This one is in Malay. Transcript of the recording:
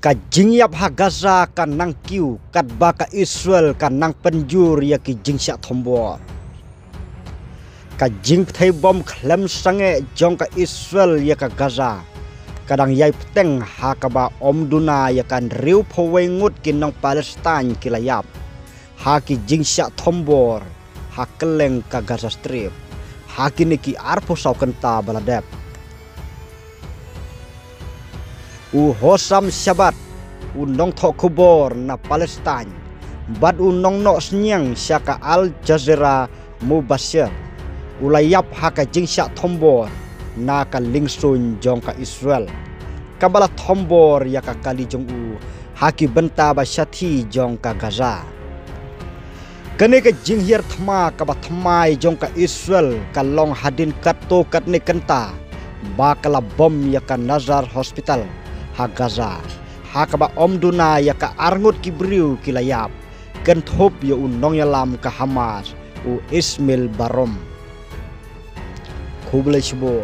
Ka jingyap ha Gaza kan nang kiu kat ba ka Israel kan nang penjur ya ki jingsya thombor. Ka jing thai bom khlem sange jong ka Israel ya ka Gaza. Kadang yai peteng ha ka ba omduna ya kan riu phowengut kin nang Palestine kilayap. Ha ki jingsya thombor ha keleng ka Gaza Strip. Ha kini ki arpo saw kenta baladep. Hosam Syabat unong thok kubor na Palestine bad unong no senyang syaka Al Jazeera Mubashir ulayap haka jingsya thombor na ka lingsun jong ka Israel kabala thombor ya ka kali jong haki benta ba syathi jong ka Gaza kene ka jinghir thma ka ba thmai jong ka Israel ka long hadin katto katne kenta ba kala bom ya ka Nazar Hospital ha Gaza ha ka ba omduna ya ka arngut kibriu kilayap kan thop ya unong yalam ka Hamas u Ismail Barom Kublai Shibor